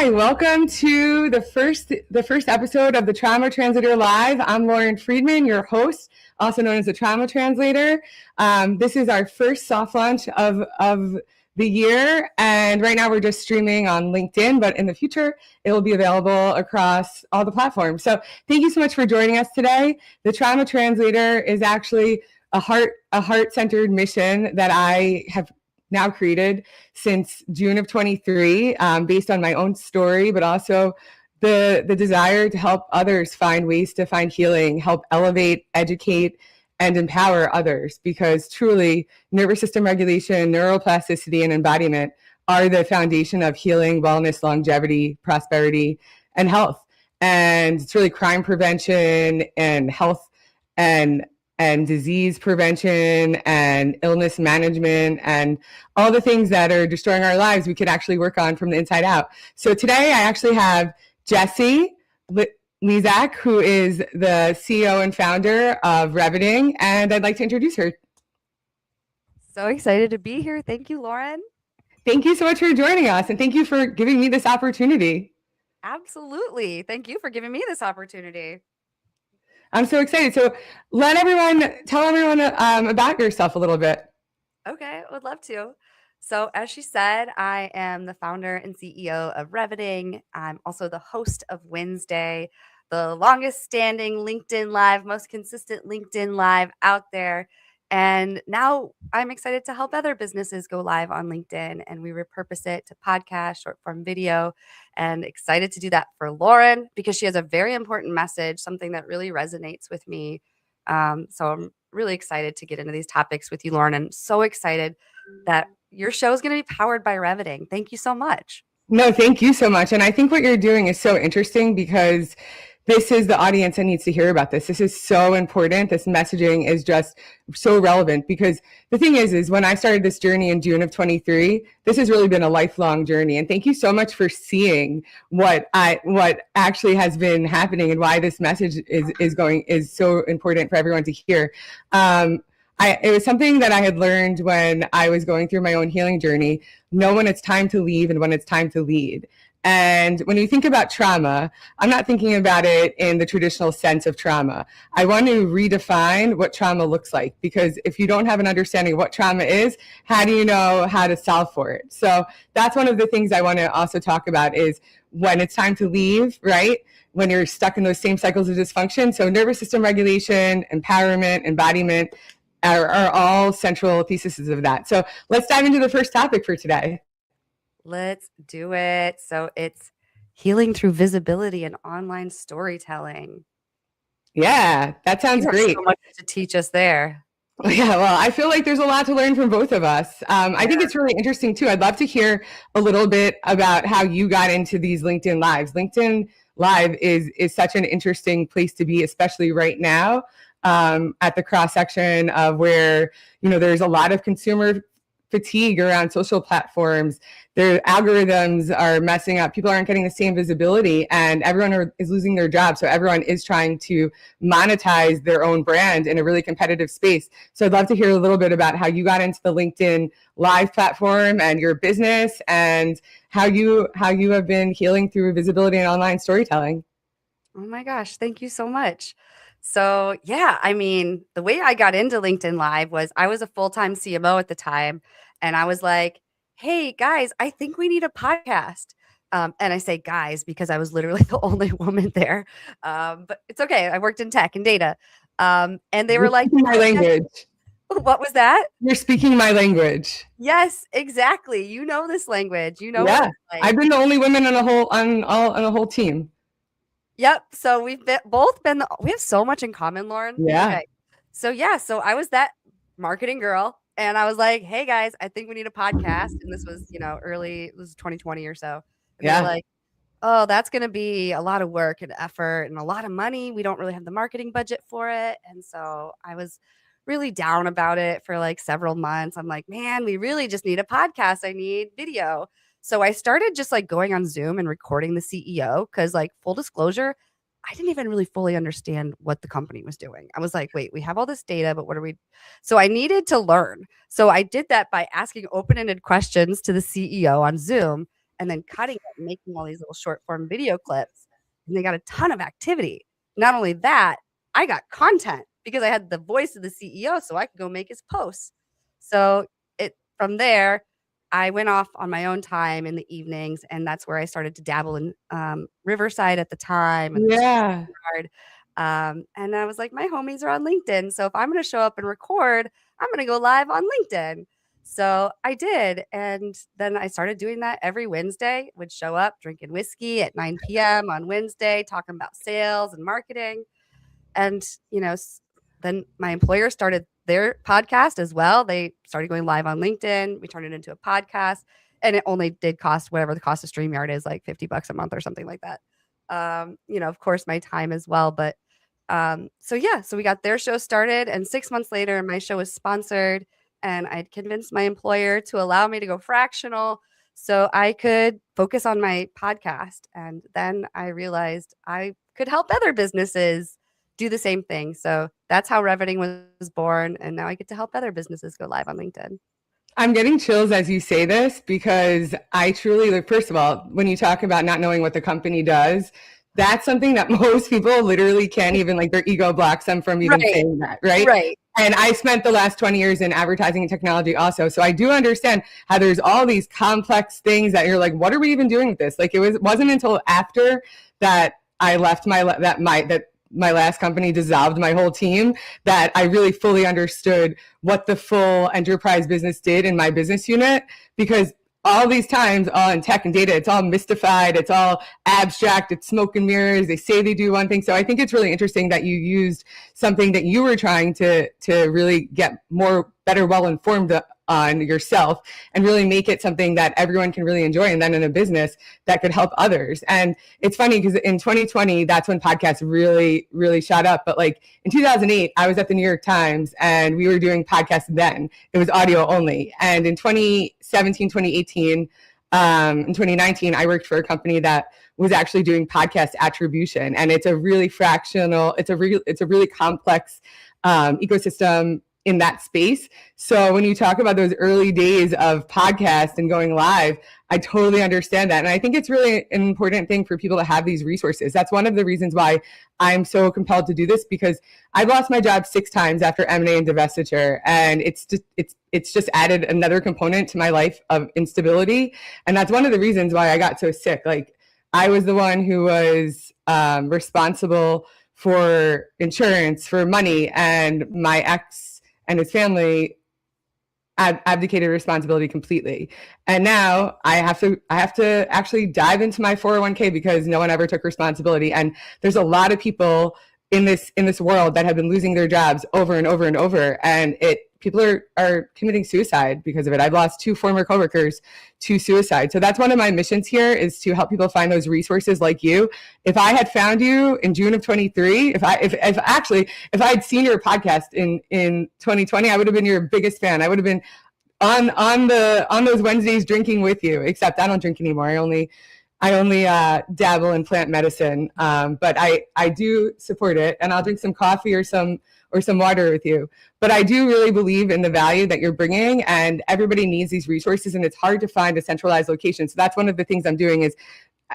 Hi, welcome to the first episode of the Trauma Translator Live. I'm Lauren Friedman, your host, also known as the Trauma Translator. This is our first soft launch of the year, and right now we're just streaming on LinkedIn, but in the future it will be available across all the platforms. So thank you so much for joining us today. The Trauma Translator is actually a heart-centered mission that I have now created since June of 23, based on my own story, but also the desire to help others find ways to find healing, help elevate, educate, and empower others, because truly nervous system regulation, neuroplasticity, and embodiment are the foundation of healing, wellness, longevity, prosperity, and health. And it's really crime prevention and health and disease prevention and illness management and all the things that are destroying our lives we could actually work on from the inside out. So today I actually have Jessie Lizak, who is the CEO and founder of Reveting, and I'd like to introduce her. So excited to be here. Thank you, Lauren. Thank you so much for joining us, and thank you for giving me this opportunity. Absolutely. Thank you for giving me this opportunity. I'm so excited. So tell everyone about yourself a little bit. Okay, would love to. So as she said, I am the founder and CEO of Reveting. I'm also the host of Wednesday, the longest standing LinkedIn Live, most consistent LinkedIn Live out there. And now I'm excited to help other businesses go live on LinkedIn, and we repurpose it to podcast, short form video, and excited to do that for Lauren because she has a very important message, something that really resonates with me. So I'm really excited to get into these topics with you, Lauren, and so excited that your show is going to be powered by Reveting. Thank you so much. No, thank you so much. And I think what you're doing is so interesting because this is the audience that needs to hear about this. This is so important. This messaging is just so relevant because the thing is when I started this journey in June of 23, this has really been a lifelong journey. And thank you so much for seeing what actually has been happening and why this message is so important for everyone to hear. It was something that I had learned when I was going through my own healing journey. Know when it's time to leave and when it's time to lead. And when you think about trauma, I'm not thinking about it in the traditional sense of trauma. I want to redefine what trauma looks like, because if you don't have an understanding of what trauma is, how do you know how to solve for it? So that's one of the things I want to also talk about is when it's time to leave, right? When you're stuck in those same cycles of dysfunction. So nervous system regulation, empowerment, embodiment are all central theses of that. So let's dive into the first topic for today. Let's do it. So it's healing through visibility and online storytelling. Yeah, that sounds great. So much to teach us there. Yeah, well, I feel like there's a lot to learn from both of us. I think it's really interesting too. I'd love to hear a little bit about how you got into these LinkedIn Lives. LinkedIn Live is such an interesting place to be, especially right now, at the cross section of where, there's a lot of consumer fatigue around social platforms. Their algorithms are messing up. People aren't getting the same visibility, and everyone is losing their job. So everyone is trying to monetize their own brand in a really competitive space. So I'd love to hear a little bit about how you got into the LinkedIn Live platform and your business, and how you have been healing through visibility and online storytelling. Oh my gosh, thank you so much. So yeah, I mean, the way I got into LinkedIn Live was I was a full-time CMO at the time, and I was like, hey guys, I think we need a podcast. And I say guys because I was literally the only woman there. But it's okay. I worked in tech and data. And they were like, my language. What was that? You're speaking my language. Yes, exactly. You know this language. You know. Yeah, I've been the only woman on a whole team. Yep. So we have so much in common, Lauren. Yeah. Okay. So I was that marketing girl, and I was like, hey guys, I think we need a podcast. And this was, it was 2020 or so. And yeah. They're like, oh, that's going to be a lot of work and effort and a lot of money. We don't really have the marketing budget for it. And so I was really down about it for like several months. I'm like, man, we really just need a podcast. I need video. So I started just like going on Zoom and recording the CEO because, like, full disclosure, I didn't even really fully understand what the company was doing. I was like, wait, we have all this data, but what are we? So I needed to learn. So I did that by asking open-ended questions to the CEO on Zoom. and then cutting it and making all these little short form video clips. And they got a ton of activity. Not only that, I got content because I had the voice of the CEO, so I could go make his posts. So from there, I went off on my own time in the evenings, and that's where I started to dabble in Riverside at the time and Yeah. and I was like, my homies are on LinkedIn, so if I'm going to show up and record, I'm going to go live on LinkedIn. So I did, and then I started doing that every Wednesday. Would show up drinking whiskey at 9 p.m. on Wednesday, talking about sales and marketing. And, then my employer started their podcast as well. They started going live on LinkedIn. We turned it into a podcast, and it only did cost whatever the cost of StreamYard is, like $50 a month or something like that. Of course, my time as well. But so we got their show started, and 6 months later, my show was sponsored, and I'd convinced my employer to allow me to go fractional so I could focus on my podcast. And then I realized I could help other businesses do the same thing. So that's how Reveting was born. And now I get to help other businesses go live on LinkedIn. I'm getting chills as you say this, because I truly, like, first of all, when you talk about not knowing what the company does, that's something that most people literally can't even, like, their ego blocks them from even saying that, right? Right. And I spent the last 20 years in advertising and technology also. So I do understand how there's all these complex things that you're like, what are we even doing with this? Like, it wasn't until after that I left my last company, dissolved my whole team, that I really fully understood what the full enterprise business did in my business unit. Because all these times, all in tech and data, it's all mystified, it's all abstract, it's smoke and mirrors. They say they do one thing. So I think it's really interesting that you used something that you were trying to really get better well-informed on yourself and really make it something that everyone can really enjoy, and then in a business that could help others. And it's funny because in 2020, that's when podcasts really, really shot up. But like in 2008, I was at the New York Times and we were doing podcasts then. It was audio only. And in 2017, 2018, in 2019, I worked for a company that was actually doing podcast attribution. And it's a really it's a really complex ecosystem in that space. So when you talk about those early days of podcast and going live, I totally understand that. And I think it's really an important thing for people to have these resources. That's one of the reasons why I'm so compelled to do this, because I've lost my job 6 times after M&A and divestiture. And it's just added another component to my life of instability. And that's one of the reasons why I got so sick. Like, I was the one who was responsible for insurance, for money, and my ex and his family abdicated responsibility completely. And now I have to actually dive into my 401k because no one ever took responsibility. And there's a lot of people in this world that have been losing their jobs over and over and over. And people are committing suicide because of it. I've lost 2 former coworkers to suicide. So that's one of my missions here, is to help people find those resources like you. If I had found you in June of 23, if I had seen your podcast in 2020, I would have been your biggest fan. I would have been on those Wednesdays drinking with you, except I don't drink anymore. I only dabble in plant medicine, but I do support it, and I'll drink some coffee or some water with you. But I do really believe in the value that you're bringing, and everybody needs these resources, and it's hard to find a centralized location. So that's one of the things I'm doing, is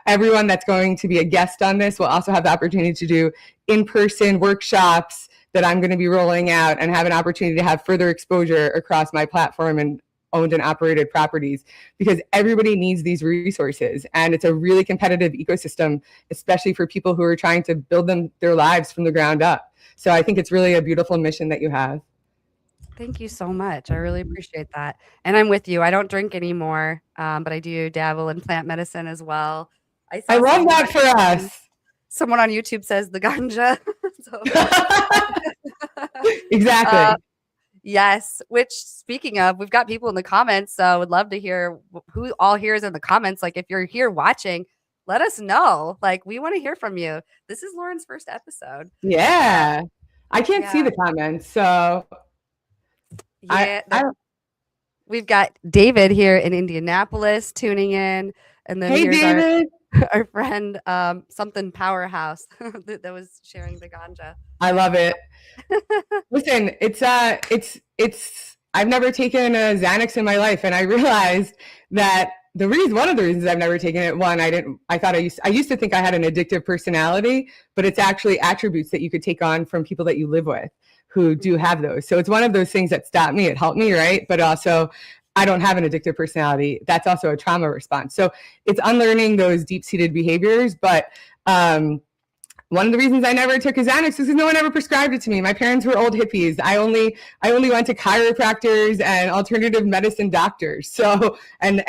everyone that's going to be a guest on this will also have the opportunity to do in-person workshops that I'm going to be rolling out, and have an opportunity to have further exposure across my platform and owned and operated properties, because everybody needs these resources. And it's a really competitive ecosystem, especially for people who are trying to build their lives from the ground up. So I think it's really a beautiful mission that you have. Thank you so much. I really appreciate that. And I'm with you. I don't drink anymore, but I do dabble in plant medicine as well. I love that for us. Someone on YouTube says the ganja. Exactly. Yes. Which, speaking of, we've got people in the comments, so I would love to hear who all here is in the comments. Like, if you're here watching, let us know. Like, we want to hear from you. This is Lauren's first episode. Yeah. I can't see the comments, so yeah. We've got David here in Indianapolis tuning in, and then hey, David. Our friend something powerhouse that was sharing the ganja. I love it. Listen, it's I've never taken a Xanax in my life, and I realized that one of the reasons I've never taken it, one, I used to think I had an addictive personality, but it's actually attributes that you could take on from people that you live with who do have those. So it's one of those things that stopped me. It helped me, right? But also, I don't have an addictive personality. That's also a trauma response. So it's unlearning those deep-seated behaviors. But one of the reasons I never took Xanax is because no one ever prescribed it to me. My parents were old hippies. I only went to chiropractors and alternative medicine doctors, so and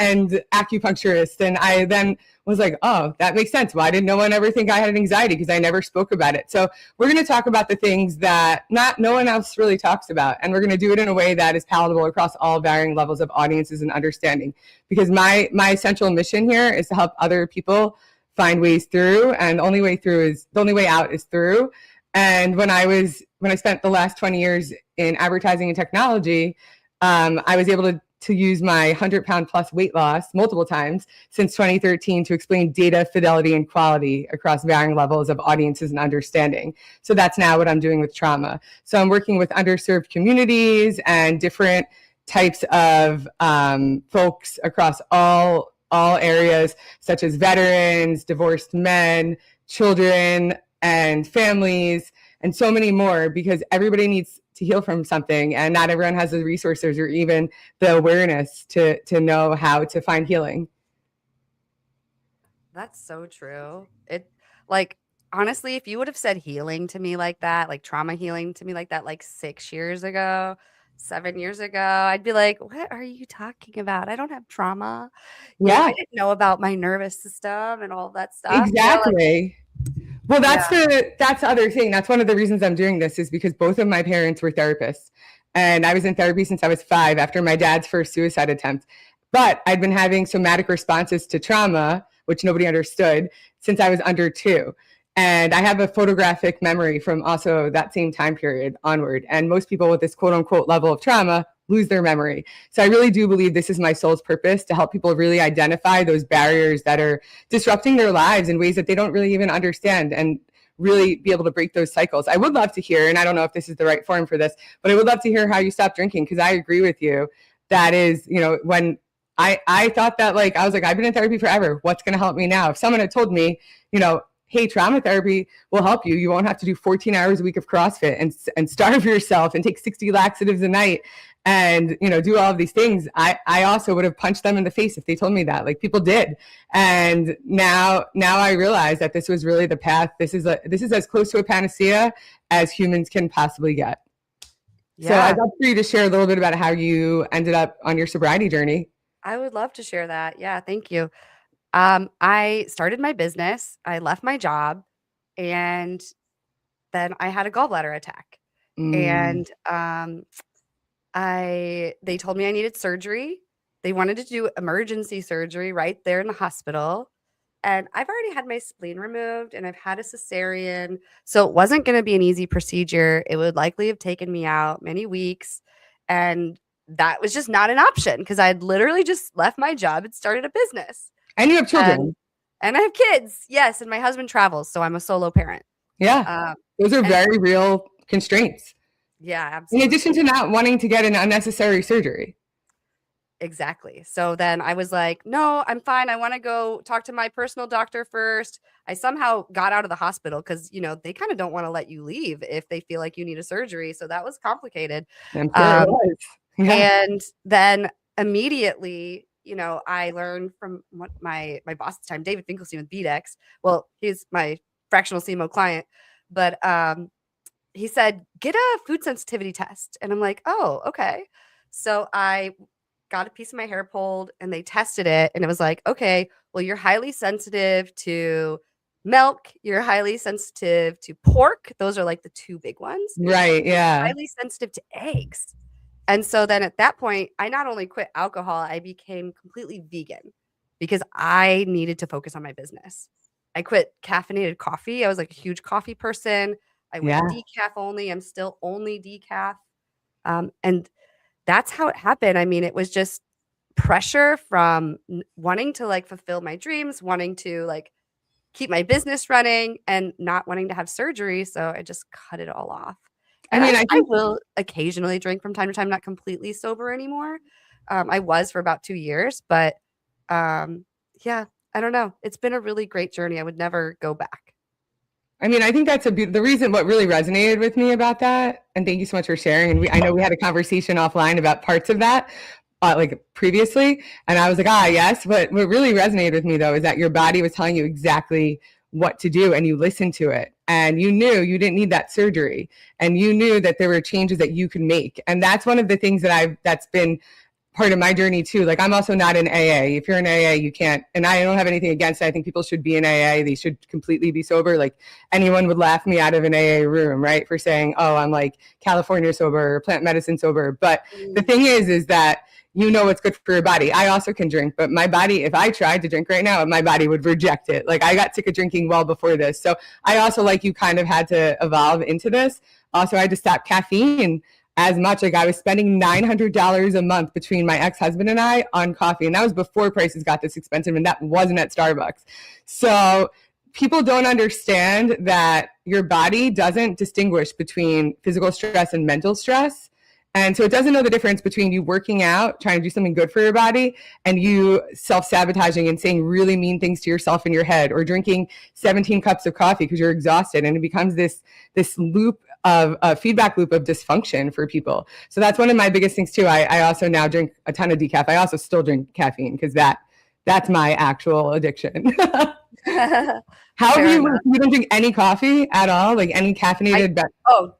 acupuncturists. And I then was like, oh, that makes sense. Why did no one ever think I had anxiety? Because I never spoke about it. So we're going to talk about the things that no one else really talks about, and we're going to do it in a way that is palatable across all varying levels of audiences and understanding. Because my essential mission here is to help other people find ways through, and the only way out is through. And when I spent the last 20 years in advertising and technology, I was able to use my 100-pound plus weight loss multiple times since 2013 to explain data, fidelity, and quality across varying levels of audiences and understanding. So that's now what I'm doing with trauma. So I'm working with underserved communities and different types of folks across all areas, such as veterans, divorced men, children, and families, and so many more, because everybody needs to heal from something, and not everyone has the resources or even the awareness to know how to find healing. That's so true. Like, honestly, if you would have said healing to me like that, like trauma healing to me like that, like 6 years ago, 7 years ago, I'd be like, what are you talking about? I don't have trauma. Yeah, I didn't know about my nervous system and all that stuff. exactly. Well, that's Yeah. the other thing. That's one of the reasons I'm doing this, is because both of my parents were therapists, and I was in therapy since I was 5 after my dad's first suicide attempt. But I'd been having somatic responses to trauma, which nobody understood, since I was under 2. And I have a photographic memory from also that same time period onward. And most people with this quote unquote level of trauma lose their memory. So I really do believe this is my soul's purpose, to help people really identify those barriers that are disrupting their lives in ways that they don't really even understand, and really be able to break those cycles. I would love to hear, and I don't know if this is the right forum for this, but I would love to hear how you stopped drinking, because I agree with you. That is, when I thought that, like, I was like, I've been in therapy forever. What's going to help me now? If someone had told me, hey, trauma therapy will help you. You won't have to do 14 hours a week of CrossFit and starve yourself and take 60 laxatives a night and, do all of these things. I also would have punched them in the face if they told me that, like people did. And now I realize that this was really the path. This is as close to a panacea as humans can possibly get. Yeah. So I'd love for you to share a little bit about how you ended up on your sobriety journey. I would love to share that. Yeah, thank you. I started my business, I left my job, and then I had a gallbladder attack. And they told me I needed surgery. They wanted to do emergency surgery right there in the hospital. And I've already had my spleen removed, and I've had a cesarean. So it wasn't going to be an easy procedure. It would likely have taken me out many weeks. And that was just not an option, because I had literally just left my job and started a business. And you have children. And I have kids. Yes. And my husband travels. So I'm a solo parent. Yeah. Those are very real constraints. Yeah, absolutely. In addition to not wanting to get an unnecessary surgery. Exactly. So then I was like, no, I'm fine. I want to go talk to my personal doctor first. I somehow got out of the hospital because, they kind of don't want to let you leave if they feel like you need a surgery. So that was complicated. I'm sure it was. Yeah. And then immediately, I learned from what my boss at the time, David Finkelstein with BDEX. Well, he's my fractional CMO client, but he said, get a food sensitivity test. And I'm like, oh, okay. So I got a piece of my hair pulled, and they tested it, and it was like, okay, well, you're highly sensitive to milk. You're highly sensitive to pork. Those are like the 2 big ones. Right. Yeah. Highly sensitive to eggs. And so then at that point, I not only quit alcohol, I became completely vegan because I needed to focus on my business. I quit caffeinated coffee. I was like a huge coffee person. I went decaf only. I'm still only decaf. And that's how it happened. I mean, it was just pressure from wanting to like fulfill my dreams, wanting to like keep my business running, and not wanting to have surgery. So I just cut it all off. And I will occasionally drink from time to time, not completely sober anymore. I was for about 2 years, but Yeah, I don't know. It's been a really great journey. I would never go back. I mean, I think that's the reason what really resonated with me about that. And thank you so much for sharing. And I know we had a conversation offline about parts of that, like previously. And I was like, yes. But what really resonated with me though, is that your body was telling you exactly what to do and you listened to it. And you knew you didn't need that surgery. And you knew that there were changes that you could make. And that's one of the things that's been part of my journey too. Like I'm also not in AA. If you're in AA, you can't, and I don't have anything against it. I think people should be in AA. They should completely be sober. Like anyone would laugh me out of an AA room, right? For saying, oh, I'm like California sober or plant medicine sober. But the thing is that you know what's good for your body. I also can drink, but my body, if I tried to drink right now, my body would reject it. Like I got sick of drinking well before this. So I also, like you, kind of had to evolve into this. Also, I had to stop caffeine as much. Like I was spending $900 a month between my ex-husband and I on coffee. And that was before prices got this expensive, and that wasn't at Starbucks. So people don't understand that your body doesn't distinguish between physical stress and mental stress. And so it doesn't know the difference between you working out, trying to do something good for your body, and you self-sabotaging and saying really mean things to yourself in your head, or drinking 17 cups of coffee because you're exhausted. And it becomes this loop of a feedback loop of dysfunction for people. So that's one of my biggest things too. I also now drink a ton of decaf. I also still drink caffeine because that's my actual addiction. How have you don't drink any coffee at all? Like any caffeinated?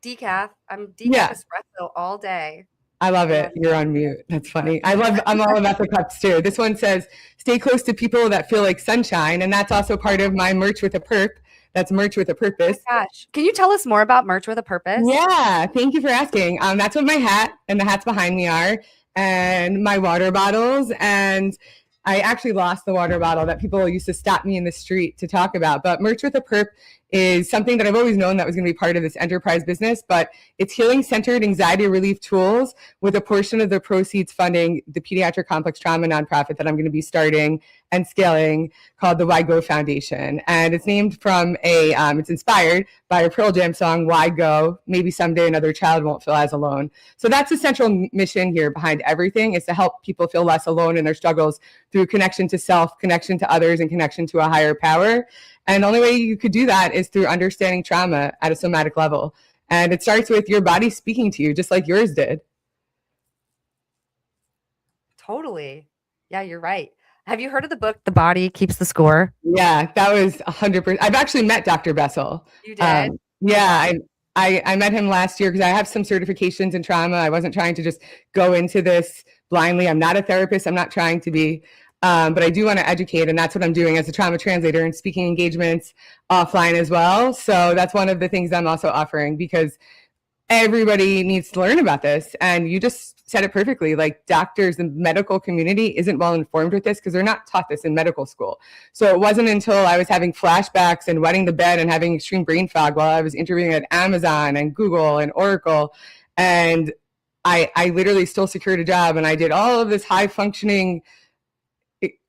Decaf. I'm decaf espresso all day. I love it. You're on mute. That's funny. I'm all about the cups too. This one says, stay close to people that feel like sunshine. And that's also part of my merch with a perp. That's merch with a purpose. Oh my gosh. Can you tell us more about merch with a purpose? Yeah. Thank you for asking. That's what my hat and the hats behind me are, and my water bottles. And I actually lost the water bottle that people used to stop me in the street to talk about. But merch with a perp is something that I've always known that was going to be part of this enterprise business, but it's healing-centered anxiety relief tools with a portion of the proceeds funding the pediatric complex trauma nonprofit that I'm going to be starting and scaling, called the Why Go Foundation. And it's named from it's inspired by a Pearl Jam song, Why Go? Maybe someday another child won't feel as alone. So that's the central mission here behind everything, is to help people feel less alone in their struggles through connection to self, connection to others, and connection to a higher power. And the only way you could do that is through understanding trauma at a somatic level. And it starts with your body speaking to you, just like yours did. Totally. Yeah, you're right. Have you heard of the book, The Body Keeps the Score? Yeah, that was 100%. I've actually met Dr. Bessel. You did? Yeah, I met him last year because I have some certifications in trauma. I wasn't trying to just go into this blindly. I'm not a therapist. I'm not trying to be. But I do want to educate, and that's what I'm doing as a trauma translator and speaking engagements offline as well. So that's one of the things I'm also offering, because everybody needs to learn about this. And you just said it perfectly. Like, doctors and medical community isn't well informed with this because they're not taught this in medical school. So it wasn't until I was having flashbacks and wetting the bed and having extreme brain fog while I was interviewing at Amazon and Google and Oracle, and I literally still secured a job, and I did all of this high functioning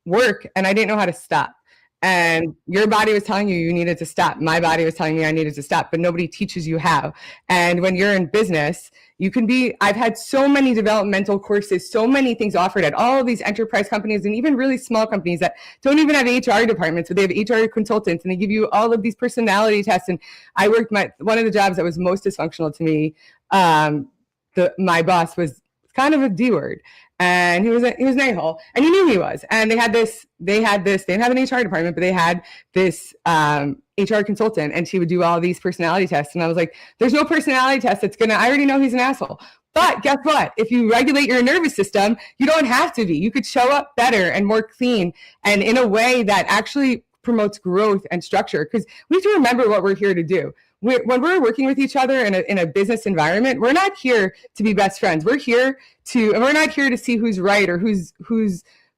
work, and I didn't know how to stop. And your body was telling you needed to stop. My body was telling me I needed to stop, but nobody teaches you how. And when you're in business, I've had so many developmental courses, so many things offered at all of these enterprise companies, and even really small companies that don't even have HR departments, but they have HR consultants, and they give you all of these personality tests. And I worked one of the jobs that was most dysfunctional to me. My boss was kind of a D word. And he was an a-hole, and he knew he was. And they didn't have an HR department, but they had this HR consultant, and she would do all these personality tests. And I was like, there's no personality test I already know he's an asshole. But guess what? If you regulate your nervous system, you don't have to be. You could show up better and more clean, and in a way that actually promotes growth and structure. Because we have to remember what we're here to do. When we're working with each other in a business environment, we're not here to be best friends. We're not here to see who's right or who's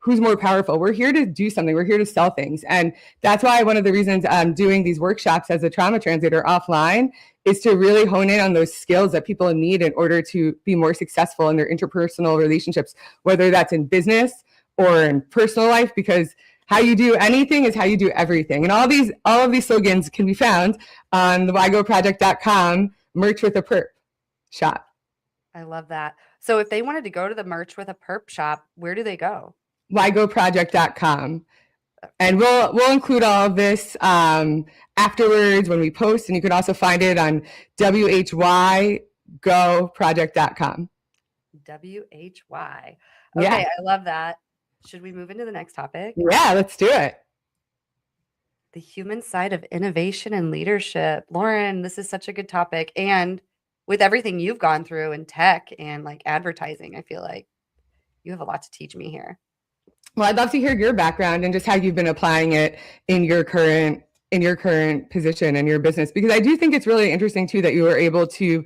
more powerful. We're here to do something. We're here to sell things. And that's why one of the reasons I'm doing these workshops as a trauma translator offline is to really hone in on those skills that people need in order to be more successful in their interpersonal relationships, whether that's in business or in personal life, because how you do anything is how you do everything. And all of these slogans can be found on the whygoproject.com merch with a perp shop. I love that. So if they wanted to go to the merch with a perp shop, where do they go? whygoproject.com. And we'll include all of this afterwards when we post, and you can also find it on whygoproject.com. WHY. Yeah. Okay, I love that. Should we move into the next topic? Yeah, let's do it. The human side of innovation and leadership. Lauren, this is such a good topic. And with everything you've gone through in tech and like advertising, I feel like you have a lot to teach me here. Well, I'd love to hear your background and just how you've been applying it in your current position in your business, because I do think it's really interesting too that you were able to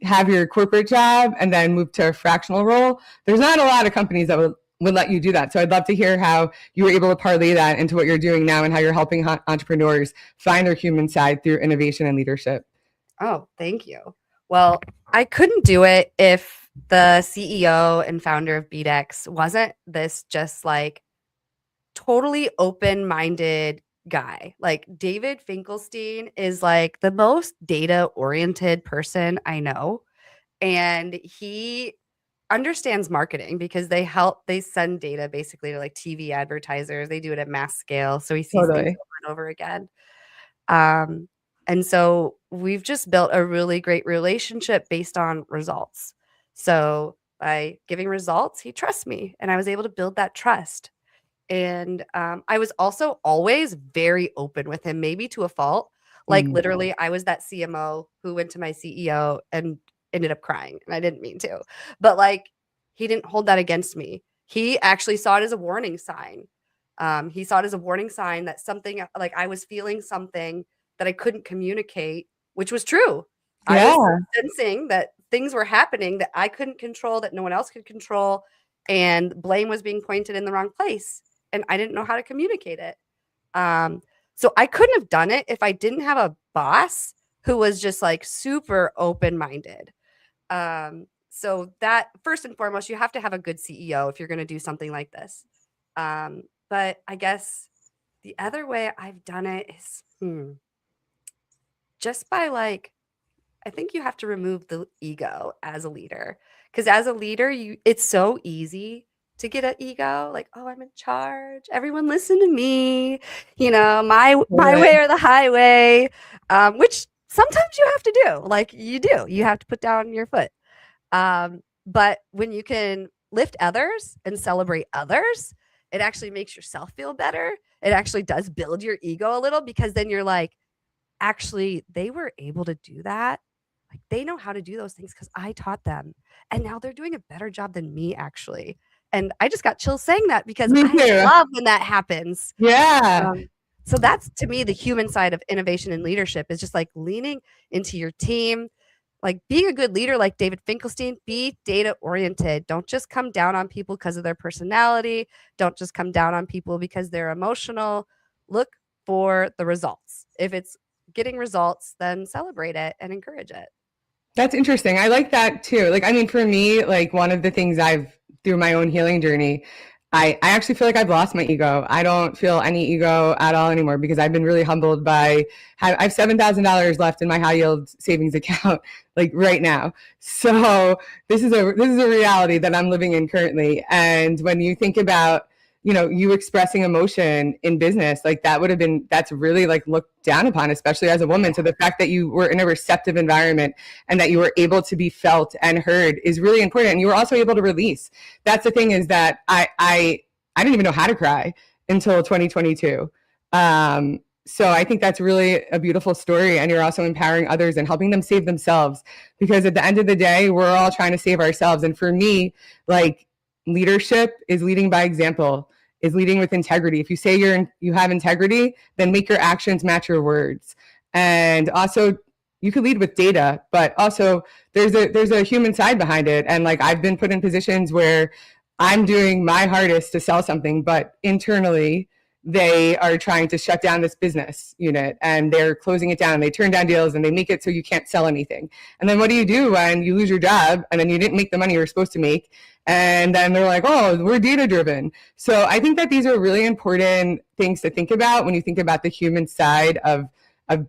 have your corporate job and then move to a fractional role. There's not a lot of companies that would let you do that. So I'd love to hear how you were able to parlay that into what you're doing now and how you're helping entrepreneurs find their human side through innovation and leadership. Oh, thank you. Well, I couldn't do it if the CEO and founder of BDEX wasn't this just like totally open-minded guy. Like David Finkelstein is like the most data-oriented person I know. And he understands marketing because they send data basically to like TV advertisers. They do it at mass scale. So he sees things over and over again. And so we've just built a really great relationship based on results. So by giving results, he trusts me, and I was able to build that trust. And I was also always very open with him, maybe to a fault. Like literally, I was that CMO who went to my CEO and ended up crying, and I didn't mean to. But like, he didn't hold that against me. He actually saw it as a warning sign. He saw it as a warning sign that something, like I was feeling something that I couldn't communicate, which was true. Yeah. I was sensing that things were happening that I couldn't control, that no one else could control, and blame was being pointed in the wrong place. And I didn't know how to communicate it. So I couldn't have done it if I didn't have a boss who was just like super open-minded. So that first and foremost, you have to have a good CEO if you're going to do something like this. But I guess the other way I've done it is just by like, I think you have to remove the ego as a leader, because as a leader, it's so easy to get an ego, like, oh, I'm in charge. Everyone listen to me, my way or the highway, which sometimes you have to do. Like you have to put down your foot. But when you can lift others and celebrate others, it actually makes yourself feel better. It actually does build your ego a little, because then you're like, actually, they were able to do that. Like they know how to do those things because I taught them. And now they're doing a better job than me, actually. And I just got chills saying that because I love when that happens. Yeah. So that's, to me, the human side of innovation and leadership is just like leaning into your team, like being a good leader, like David Finkelstein. Be data oriented. Don't just come down on people because of their personality. Don't just come down on people because they're emotional. Look for the results. If it's getting results, then celebrate it and encourage it. That's interesting. I like that too. Like, I mean, for me, like one of the things through my own healing journey, I actually feel like I've lost my ego. I don't feel any ego at all anymore, because I've been really humbled by, I have $7,000 left in my high yield savings account, like right now. So this is a reality that I'm living in currently. And when you think about, you expressing emotion in business, like that's really like looked down upon, especially as a woman. So the fact that you were in a receptive environment and that you were able to be felt and heard is really important. And you were also able to release. That's the thing, is that I didn't even know how to cry until 2022. So I think that's really a beautiful story. And you're also empowering others and helping them save themselves, because at the end of the day, we're all trying to save ourselves. And for me, like, leadership is leading by example, is leading with integrity. If you say you have integrity, then make your actions match your words. And also, you could lead with data, but also there's a human side behind it. And like, I've been put in positions where I'm doing my hardest to sell something, but internally they are trying to shut down this business unit and they're closing it down. They turn down deals and they make it so you can't sell anything. And then what do you do when you lose your job and then you didn't make the money you were supposed to make? And then they're like, oh, we're data driven. So I think that these are really important things to think about when you think about the human side of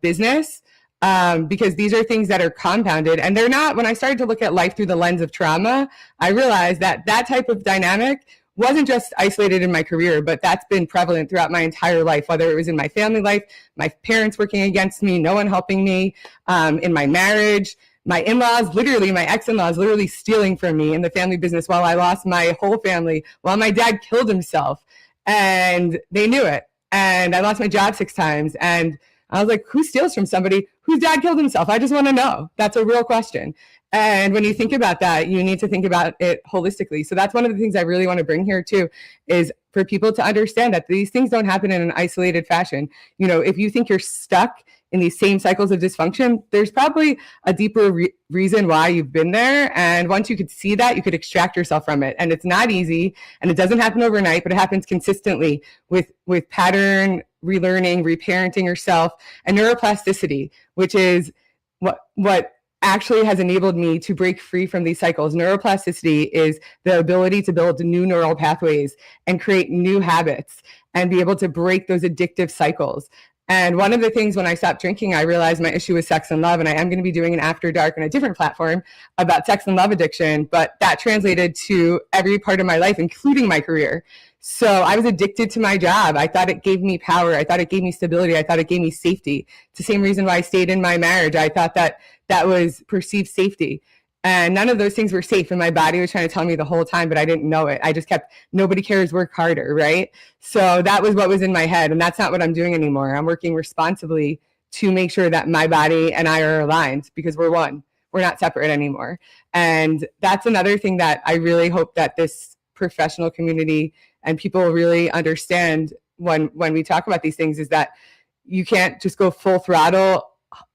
business, because these are things that are compounded. And they're not, when I started to look at life through the lens of trauma, I realized that type of dynamic wasn't just isolated in my career, but that's been prevalent throughout my entire life, whether it was in my family life, my parents working against me, no one helping me, in my marriage, my in-laws, literally my ex-in-laws literally stealing from me in the family business while I lost my whole family, while my dad killed himself, and they knew it. And I lost my job 6 times. And I was like, who steals from somebody whose dad killed himself? I just want to know. That's a real question. And when you think about that, you need to think about it holistically. So that's one of the things I really want to bring here too, is for people to understand that these things don't happen in an isolated fashion. You know, if you think you're stuck in these same cycles of dysfunction, there's probably a deeper reason why you've been there. And once you could see that, you could extract yourself from it. And it's not easy, and it doesn't happen overnight, but it happens consistently with pattern relearning, reparenting yourself, and neuroplasticity, which is what actually has enabled me to break free from these cycles. Neuroplasticity is the ability to build new neural pathways and create new habits and be able to break those addictive cycles. And one of the things when I stopped drinking, I realized my issue was sex and love. And I am going to be doing an After Dark on a different platform about sex and love addiction, but that translated to every part of my life, including my career. So I was addicted to my job. I thought it gave me power. I thought it gave me stability. I thought it gave me safety. It's the same reason why I stayed in my marriage. I thought that was perceived safety. And none of those things were safe. And my body was trying to tell me the whole time, but I didn't know it. I just kept, nobody cares, work harder, right? So that was what was in my head. And that's not what I'm doing anymore. I'm working responsibly to make sure that my body and I are aligned, because we're one. We're not separate anymore. And that's another thing that I really hope that this professional community and people really understand when we talk about these things, is that you can't just go full throttle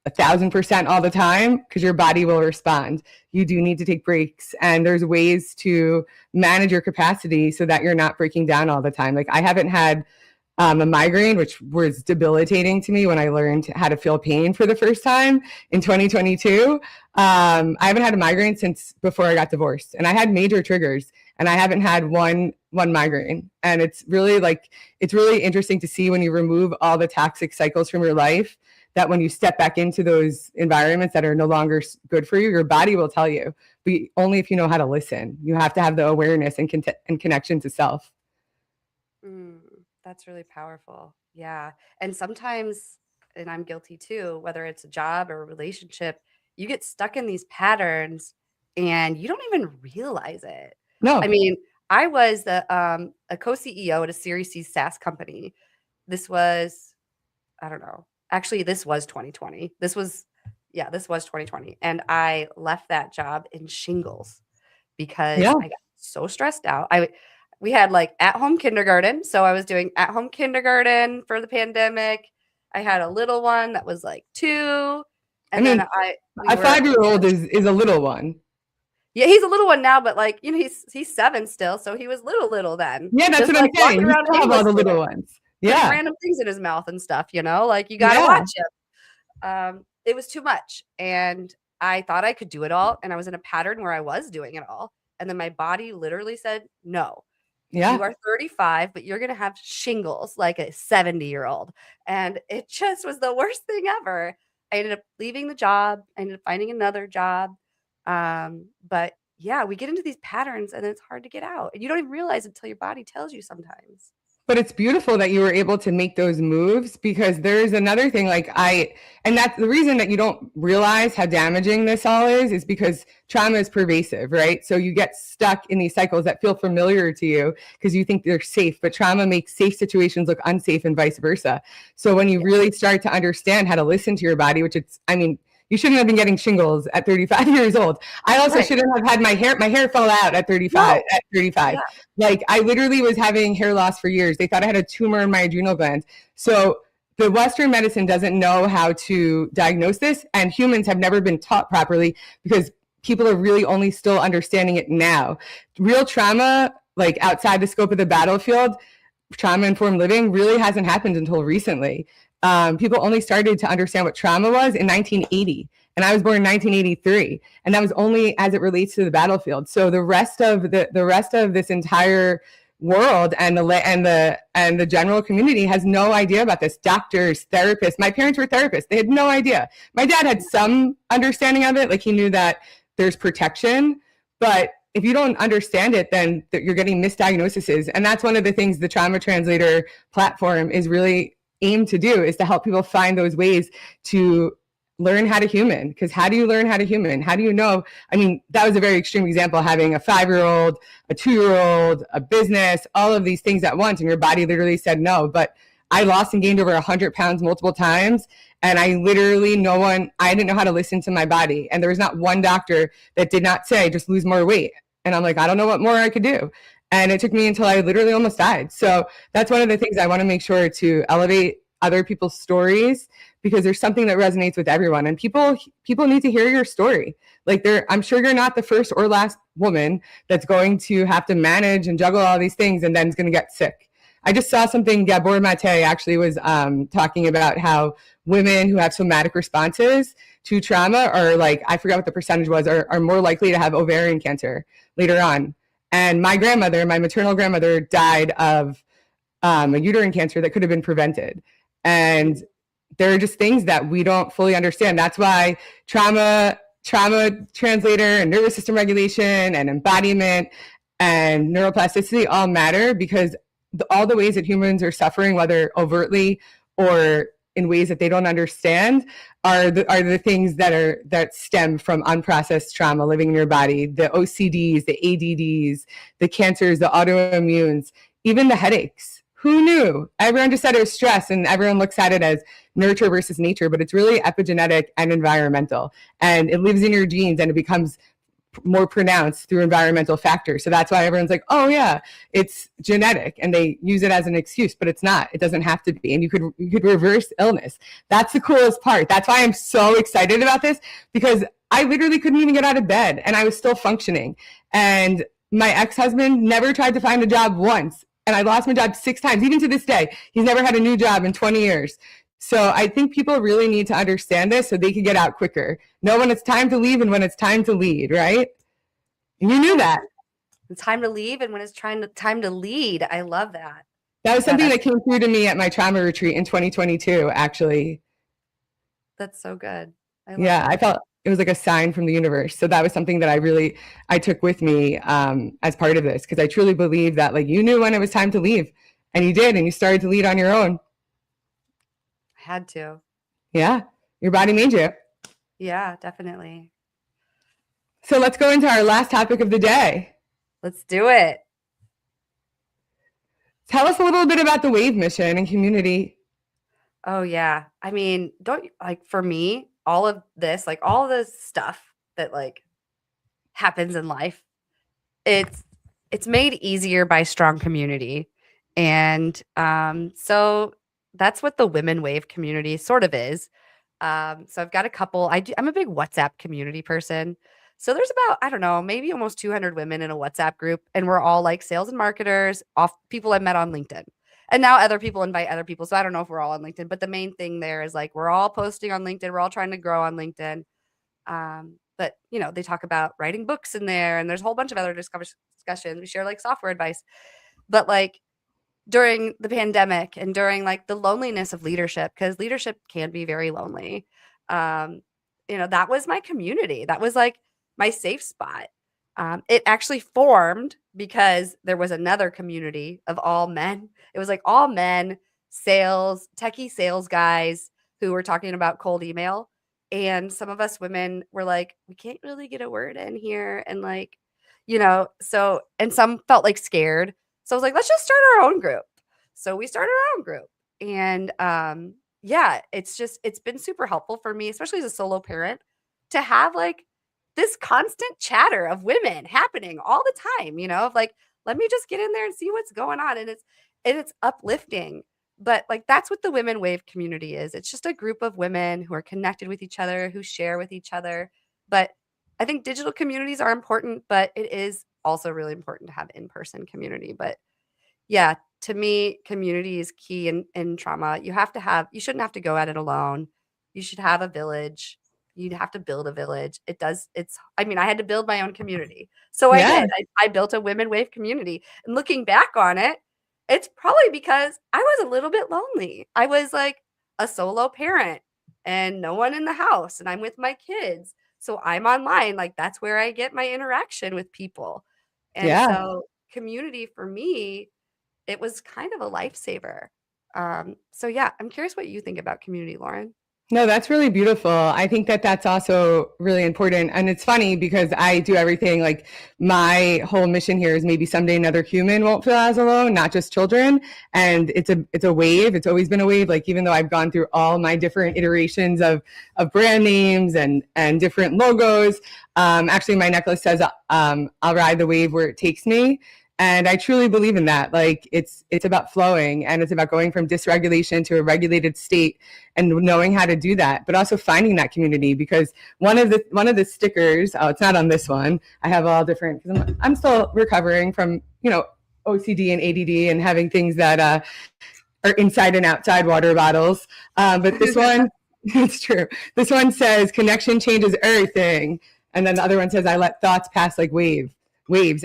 1,000% all the time, because your body will respond. You do need to take breaks, and there's ways to manage your capacity so that you're not breaking down all the time. Like, I haven't had a migraine, which was debilitating to me when I learned how to feel pain for the first time in 2022. I haven't had a migraine since before I got divorced, and I had major triggers, and I haven't had one migraine. And it's really interesting to see when you remove all the toxic cycles from your life, that when you step back into those environments that are no longer good for you, your body will tell you, but only if you know how to listen. You have to have the awareness and connection to self. That's really powerful. Yeah. And sometimes, and I'm guilty too, whether it's a job or a relationship, you get stuck in these patterns and you don't even realize it. No. I mean, I was a co-CEO at a Series C SaaS company. This was, I don't know. Actually, this was 2020. This was 2020. And I left that job in shingles because I got so stressed out. We had like at-home kindergarten. So I was doing at-home kindergarten for the pandemic. I had a little one that was like 2. And then a 5-year-old is a little one. Yeah, he's a little one now, but like, you know, he's 7 still. So he was little then. Yeah, that's just what like I'm saying. You still have all the little ones. Yeah. Random things in his mouth and stuff, you know, like you got to watch him. It was too much. And I thought I could do it all. And I was in a pattern where I was doing it all. And then my body literally said, no, you are 35, but you're going to have shingles like a 70-year-old. And it just was the worst thing ever. I ended up leaving the job. I ended up finding another job. But yeah, we get into these patterns and it's hard to get out. And you don't even realize it until your body tells you sometimes. But it's beautiful that you were able to make those moves, because there's another thing, and that's the reason that you don't realize how damaging this all is because trauma is pervasive, right? So you get stuck in these cycles that feel familiar to you because you think they're safe, but trauma makes safe situations look unsafe and vice versa. So when you really start to understand how to listen to your body, you shouldn't have been getting shingles at 35 years old. I also shouldn't have had my hair fell out at 35. No. At 35. Yeah. Like, I literally was having hair loss for years. They thought I had a tumor in my adrenal glands. So the Western medicine doesn't know how to diagnose this, and humans have never been taught properly because people are really only still understanding it now. Real trauma, like outside the scope of the battlefield, trauma-informed living really hasn't happened until recently. People only started to understand what trauma was in 1980, and I was born in 1983, and that was only as it relates to the battlefield. So the rest of this entire world and the general community has no idea about this. Doctors, therapists. My parents were therapists. They had no idea. My dad had some understanding of it, like he knew that there's protection, but if you don't understand it, then you're getting misdiagnoses. And that's one of the things the Trauma Translator platform is really aimed to do, is to help people find those ways to learn how to human. Because how do you learn how to human? How do you know? I mean, that was a very extreme example, having a 5-year-old, a 2-year-old, a business, all of these things at once, and your body literally said no. But I lost and gained over 100 pounds multiple times. And I literally, I didn't know how to listen to my body. And there was not one doctor that did not say, just lose more weight. And I'm like, I don't know what more I could do. And it took me until I literally almost died. So that's one of the things I want to make sure to elevate other people's stories, because there's something that resonates with everyone, and people need to hear your story. Like, I'm sure you're not the first or last woman that's going to have to manage and juggle all these things and then is going to get sick. I just saw something, Gabor Mate actually was talking about how women who have somatic responses to trauma are, like, I forgot what the percentage was, are more likely to have ovarian cancer later on. And my maternal grandmother, died of a uterine cancer that could have been prevented. And there are just things that we don't fully understand. That's why trauma translator and nervous system regulation and embodiment and neuroplasticity all matter, because all the ways that humans are suffering, whether overtly or in ways that they don't understand, are the things that stem from unprocessed trauma living in your body. The OCDs, the ADDs, the cancers, the autoimmunes, even the headaches. Who knew? Everyone just said it was stress, and everyone looks at it as nurture versus nature, but it's really epigenetic and environmental. And it lives in your genes, and it becomes more pronounced through environmental factors. So that's why everyone's like, oh yeah, it's genetic, and they use it as an excuse, but it's not. It doesn't have to be. And you could reverse illness. That's the coolest part. That's why I'm so excited about this, because I literally couldn't even get out of bed and I was still functioning. And my ex-husband never tried to find a job once. And I lost my job 6 times. Even to this day, he's never had a new job in 20 years. So I think people really need to understand this so they can get out quicker. Know when it's time to leave and when it's time to lead, right? You knew that. It's time to leave and when it's time to lead. I love that. That was something that came through to me at my trauma retreat in 2022, actually. That's so good. I felt it was like a sign from the universe. So that was something that I took with me as part of this, because I truly believe that, like, you knew when it was time to leave, and you did, and you started to lead on your own. I had to. Yeah, your body made you. Yeah, definitely. So let's go into our last topic of the day. Let's do it. Tell us a little bit about the WAVE mission and community. Oh yeah. I mean, for me, all of this, like all this stuff that like happens in life, it's made easier by strong community. And so that's what the Women Wave community sort of is. So I've got a couple, I'm a big WhatsApp community person. So there's about, I don't know, maybe almost 200 women in a WhatsApp group, and we're all like sales and marketers, people I met on LinkedIn. And now other people invite other people. So I don't know if we're all on LinkedIn, but the main thing there is like we're all posting on LinkedIn. We're all trying to grow on LinkedIn. But you know, they talk about writing books in there, and there's a whole bunch of other discussions. We share like software advice. But like during the pandemic and during like the loneliness of leadership, because leadership can be very lonely. You know, that was my community. That was like my safe spot. It actually formed because there was another community of all men. It was like all men, techie sales guys who were talking about cold email. And some of us women were like, we can't really get a word in here. And like, you know, so, and some felt like scared. So I was like, let's just start our own group. So we started our own group. And yeah, it's been super helpful for me, especially as a solo parent, to have like this constant chatter of women happening all the time, you know, of like, let me just get in there and see what's going on. And it's uplifting. But like, that's what the Women Wave community is. It's just a group of women who are connected with each other, who share with each other. But I think digital communities are important, but it is also really important to have in-person community. But yeah, to me, community is key in trauma. You shouldn't have to go at it alone. You should have a village. You'd have to build a village. I mean, I had to build my own community. So I did. I built a Women Wave community. And looking back on it, it's probably because I was a little bit lonely. I was like a solo parent and no one in the house, and I'm with my kids. So I'm online. Like that's where I get my interaction with people. And Yeah. so community for me, it was kind of a lifesaver. So yeah, I'm curious what you think about community, Lauren. No, that's really beautiful. I think that that's also really important. And it's funny because I do everything, like my whole mission here is maybe someday another human won't feel as alone, not just children. And it's a wave. It's always been a wave. Like even though I've gone through all my different iterations of brand names and different logos, actually my necklace says, I'll ride the wave where it takes me. And I truly believe in that. Like it's about flowing, and it's about going from dysregulation to a regulated state and knowing how to do that, but also finding that community. Because one of the stickers, oh, it's not on this one. I have all different, because I'm still recovering from, OCD and ADD and having things that are inside and outside water bottles. But this one, it's true. This one says connection changes everything. And then the other one says, I let thoughts pass like waves.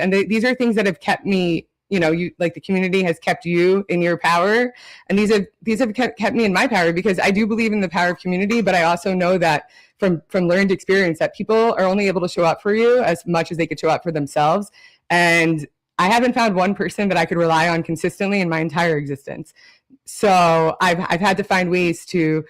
And these are things that have kept me, you, like the community has kept you in your power. And these have kept me in my power, because I do believe in the power of community, but I also know that from learned experience that people are only able to show up for you as much as they could show up for themselves. And I haven't found one person that I could rely on consistently in my entire existence. So I've had to find ways to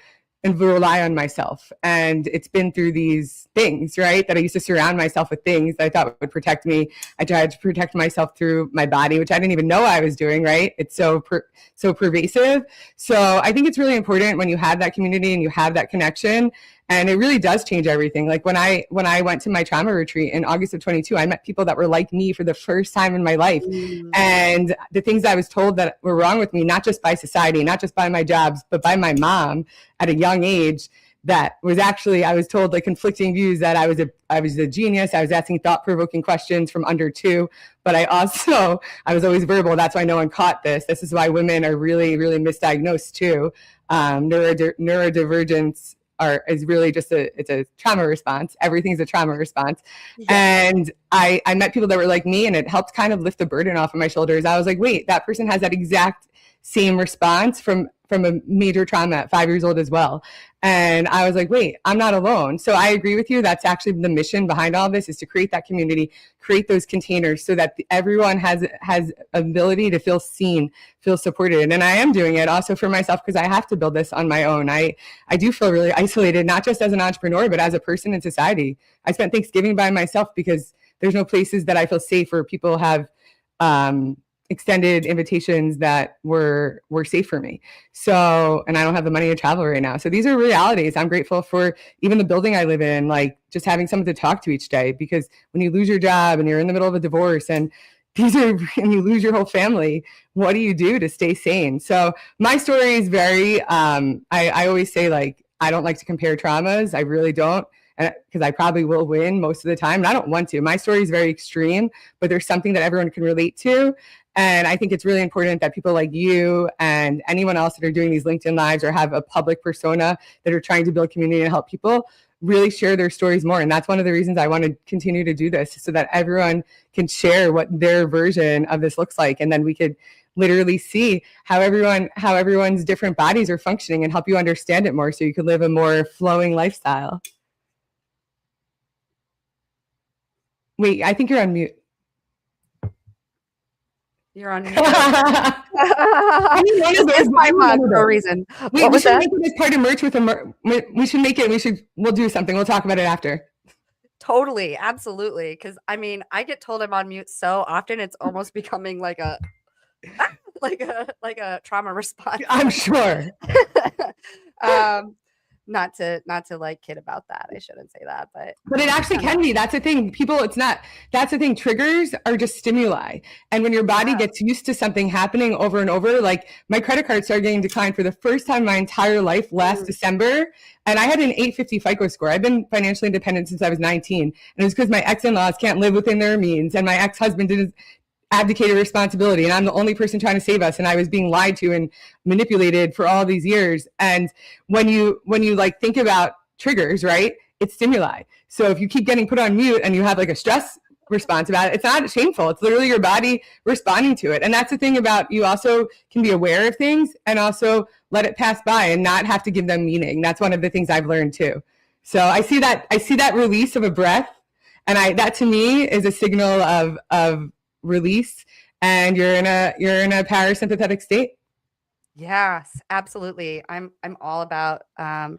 and rely on myself. And it's been through these things, right? That I used to surround myself with things that I thought would protect me. I tried to protect myself through my body, which I didn't even know I was doing, right? It's so pervasive. So I think it's really important when you have that community and you have that connection. And it really does change everything. Like when I went to my trauma retreat in August of 22, I met people that were like me for the first time in my life. And the things I was told that were wrong with me, not just by society, not just by my jobs, but by my mom at a young age, that was actually, I was told like conflicting views, that I was a genius. I was asking thought-provoking questions from under 2, but I was always verbal. That's why no one caught this. This is why women are really, really misdiagnosed too. Neurodivergence is really just it's a trauma response. Everything's a trauma response. Yeah. And I met people that were like me, and it helped kind of lift the burden off of my shoulders. I was like, wait, that person has that exact same response from a major trauma at 5 years old as well. And I was like, wait, I'm not alone. So I agree with you. That's actually the mission behind all of this, is to create that community, create those containers so that everyone has ability to feel seen, feel supported. And I am doing it also for myself, because I have to build this on my own. I do feel really isolated, not just as an entrepreneur, but as a person in society. I spent Thanksgiving by myself because there's no places that I feel safe where people have extended invitations that were safe for me. So, and I don't have the money to travel right now. So these are realities. I'm grateful for even the building I live in, like just having someone to talk to each day, because when you lose your job and you're in the middle of a divorce and and you lose your whole family, what do you do to stay sane? So my story is very, I always say, like, I don't like to compare traumas. I really don't. Because I probably will win most of the time. And I don't want to. My story is very extreme, but there's something that everyone can relate to. And I think it's really important that people like you and anyone else that are doing these LinkedIn Lives or have a public persona that are trying to build community and help people really share their stories more. And that's one of the reasons I want to continue to do this, so that everyone can share what their version of this looks like. And then we could literally see how everyone's different bodies are functioning and help you understand it more, so you could live a more flowing lifestyle. Wait, I think you're on mute. You're on mute. It's my mug for a reason. Wait, we should make it as part of merch with we should make it. We'll do something. We'll talk about it after. Totally. Absolutely. Because I mean, I get told I'm on mute so often, it's almost becoming like a trauma response. I'm sure. Not to like kid about that. I shouldn't say that, but it actually can be. That's the thing. That's the thing. Triggers are just stimuli. And when your body gets used to something happening over and over, like my credit card started getting declined for the first time in my entire life last December. And I had an 850 FICO score. I've been financially independent since I was 19. And it was because my ex-in-laws can't live within their means. And my ex-husband didn't abdicated responsibility, and I'm the only person trying to save us, and I was being lied to and manipulated for all these years. And when you like think about triggers, right, it's stimuli. So if you keep getting put on mute and you have like a stress response about it, it's not shameful. It's literally your body responding to it. And that's the thing about, you also can be aware of things and also let it pass by and not have to give them meaning. That's one of the things I've learned too. So I see that release of a breath, and that to me is a signal of release, and you're in a parasympathetic state. Yes, absolutely. I'm all about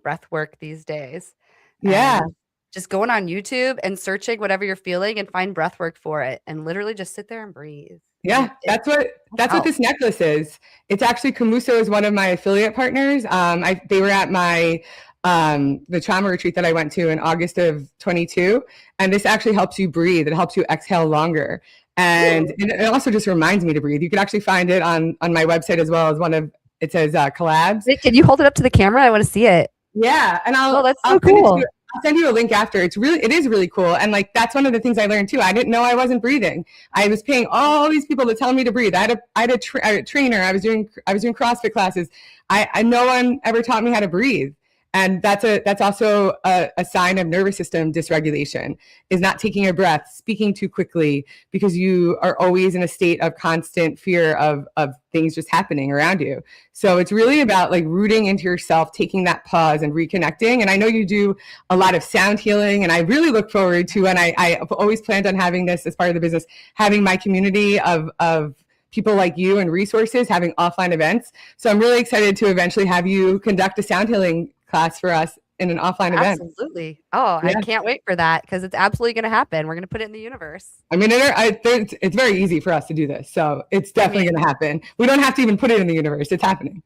breath work these days. Yeah. And just going on YouTube and searching whatever you're feeling and find breath work for it and literally just sit there and breathe. Yeah, that's what this necklace is. It's actually Camuso is one of my affiliate partners. They were at my the trauma retreat that I went to in August of 22, and this actually helps you breathe. It helps you exhale longer, and it also just reminds me to breathe. You can actually find it on my website as well as it says collabs. Wait, can you hold it up to the camera? I want to see it. Yeah, and that's so cool. I'll send you a link after. It is really cool. And like, that's one of the things I learned too. I didn't know I wasn't breathing. I was paying all these people to tell me to breathe. I had a trainer. I was doing CrossFit classes. No one ever taught me how to breathe. And that's also a sign of nervous system dysregulation, is not taking a breath, speaking too quickly, because you are always in a state of constant fear of things just happening around you. So it's really about like rooting into yourself, taking that pause and reconnecting. And I know you do a lot of sound healing, and I really look forward to, and I've always planned on having this as part of the business, having my community of people like you and resources, having offline events. So I'm really excited to eventually have you conduct a sound healing class for us in an offline event. Absolutely. Oh, yeah. I can't wait for that, because it's absolutely going to happen. We're going to put it in the universe. I mean, it's very easy for us to do this. So it's definitely going to happen. We don't have to even put it in the universe. It's happening.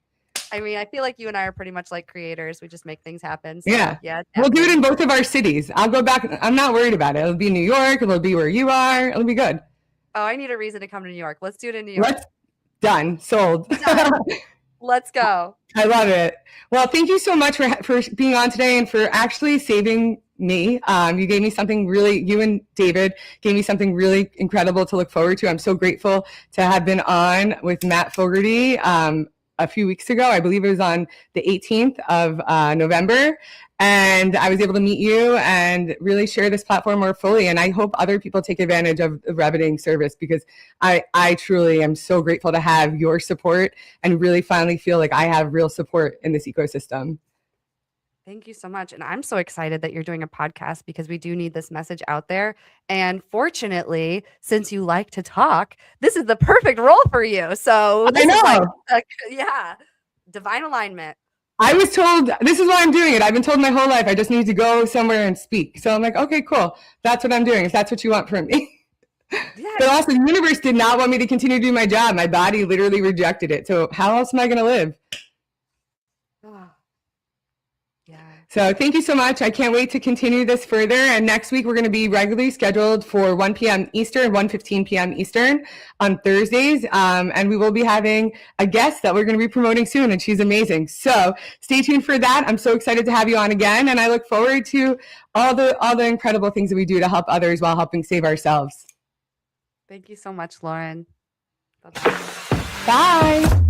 I mean, I feel like you and I are pretty much like creators. We just make things happen. So, yeah. We'll do it in both of our cities. I'll go back. I'm not worried about it. It'll be New York. It'll be where you are. It'll be good. Oh, I need a reason to come to New York. Let's do it in New York. Done. Sold. Done. Let's go. I love it. Well, thank you so much for being on today and for actually saving me. You gave me something really, you and David gave me something really incredible to look forward to. I'm so grateful to have been on with Matt Fogarty a few weeks ago. I believe it was on the 18th of November. And I was able to meet you and really share this platform more fully. And I hope other people take advantage of the Reveting service, because I truly am so grateful to have your support and really finally feel like I have real support in this ecosystem. Thank you so much. And I'm so excited that you're doing a podcast, because we do need this message out there. And fortunately, since you like to talk, this is the perfect role for you. So this is like, divine alignment. I was told, this is why I'm doing it. I've been told my whole life I just need to go somewhere and speak. So I'm like, okay, cool. That's what I'm doing, if that's what you want from me. Yeah. But also, the universe did not want me to continue doing my job. My body literally rejected it. So how else am I going to live? Yeah. So thank you so much. I can't wait to continue this further. And next week, we're going to be regularly scheduled for 1 p.m. Eastern, 1:15 p.m. Eastern on Thursdays. And we will be having a guest that we're going to be promoting soon, and she's amazing. So stay tuned for that. I'm so excited to have you on again. And I look forward to all the incredible things that we do to help others while helping save ourselves. Thank you so much, Lauren. Bye-bye. Bye.